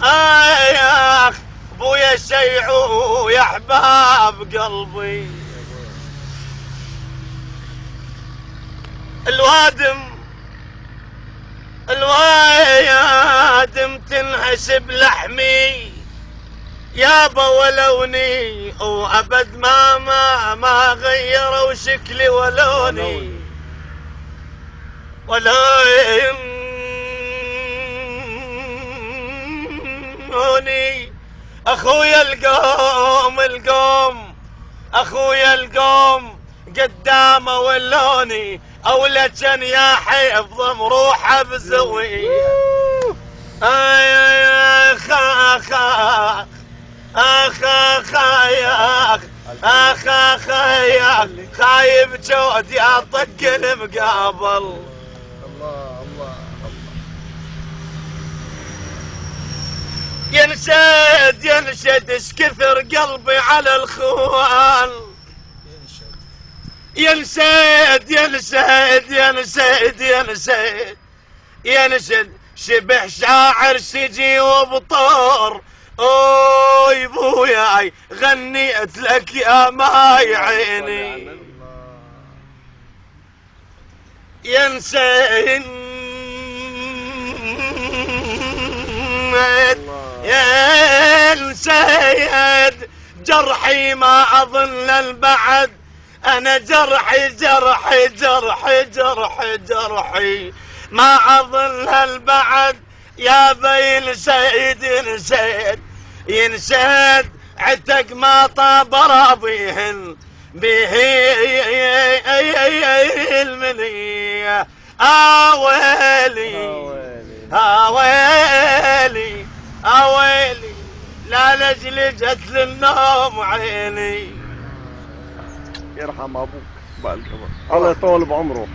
آخ بويا شيعو يا احباب قلبي. الوادم تنحسب لحمي يابا ولوني، وابد ما غيروا شكلي ولوني اخويا القوم قدامه ولوني، اولا كان يا حفظ مروحه بزوي. اخ خايب جودي اطق المقابل. الله ينشد اش كثر قلبي على الخوان. ينشد شبح شاعر شجي وبطور. اوي بوياي غنيت لك يا ماي عيني. ينشد جرحي ما اظن البعد، انا جرحي ما اظن البعد. يا بين ينشد عتق ما طاب رابيهن به المنية. اويلي لا لجلجت للنوم عيني. يرحم ابوك بعد القبر، الله يطول بعمره.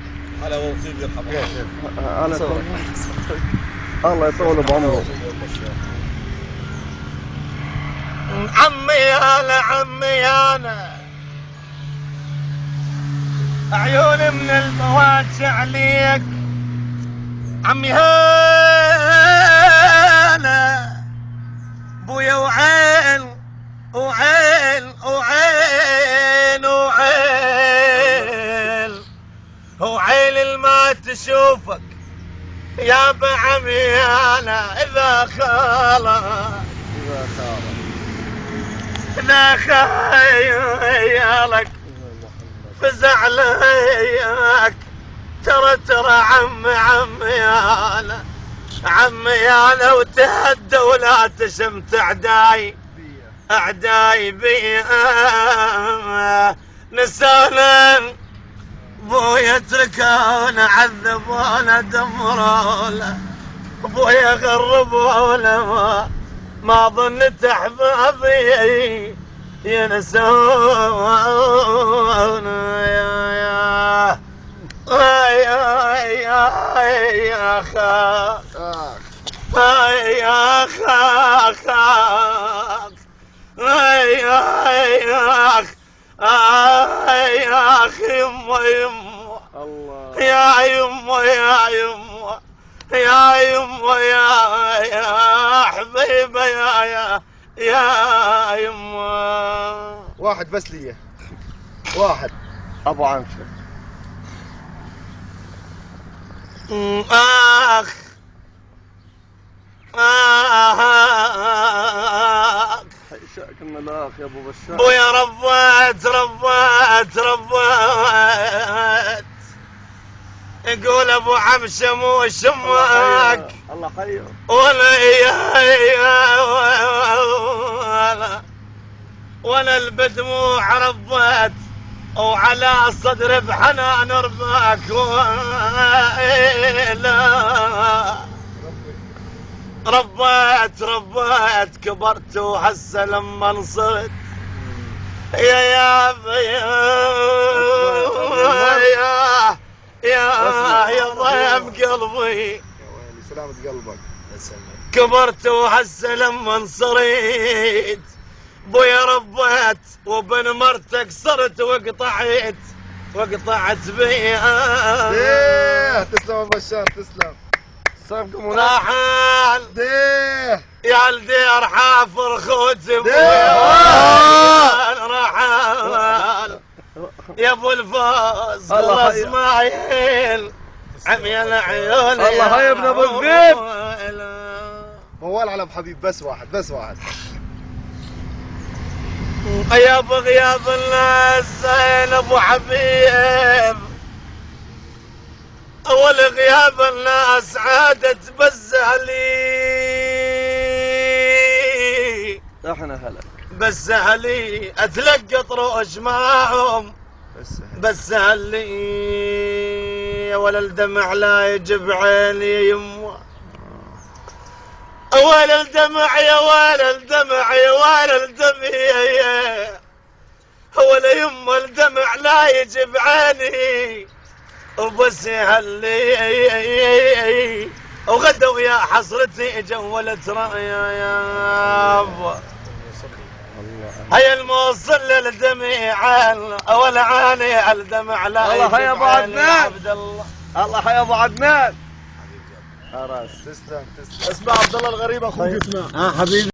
على وصيد يرحمه. الله يطول بعمره. عمي انا عيوني من المواد عليك. عمي انا بويا وعين الما تشوفك يا بعمي انا اذا خيالك فزعلك. ترى عمي انا وتهدى ولا تشمت اعداي بي. نسانا بويا اتركونا عذبونا دمرونا، بويا غربونا ما ظنت احبابي ينسونا. يا اخي يما يا حبيبه يا يما. واحد بس لي، واحد ابو عنفه. كنا الاخ يا ابو بشار. بويا ربيت يقول ابو عمشه مو شماك. الله حيه. ولا البدموع ربيت وعلى الصدر بحنان رباك. ربيت كبرت وهسه لما انصرت يا ضيم قلبي. سلامة قلبك. كبرت وهسه لما انصريت بويا ربيت وبن مرتك صرت وقطعت بيها. ديه تسلم ابو بشار تسلم. صاحبكم هناك راحل ديه يا الدير حافر خوتي ديه. راحل يا ابو الفوز الله خلاص مايل عمي العيون. الله يا ابن ابو الذئب. موال على ابو حبيب بس واحد بس واحد. يا بغياب الناس زين ابو حبيب اول غياب الناس عادت بزهلي. احنا هلا بزهلي اتلقط روش معهم بزهلي ولا الدمع لا يجب عيني يمه. ولا الدمع يا ولا الدمع يا ولا الدمع ولا يما الدمع لا يجب عيني وبس يهلي. وغدوا يا حصرتي جولت رايا يا ابا. هيا الموصل للدمع والعاني الدمع لا يجب. الله يا ابو عدنان. عبد الله الله يا ابو عدنان. خلاص تسلم. اسمع عبد الله الغريب اخوك اسمع. حبيبي.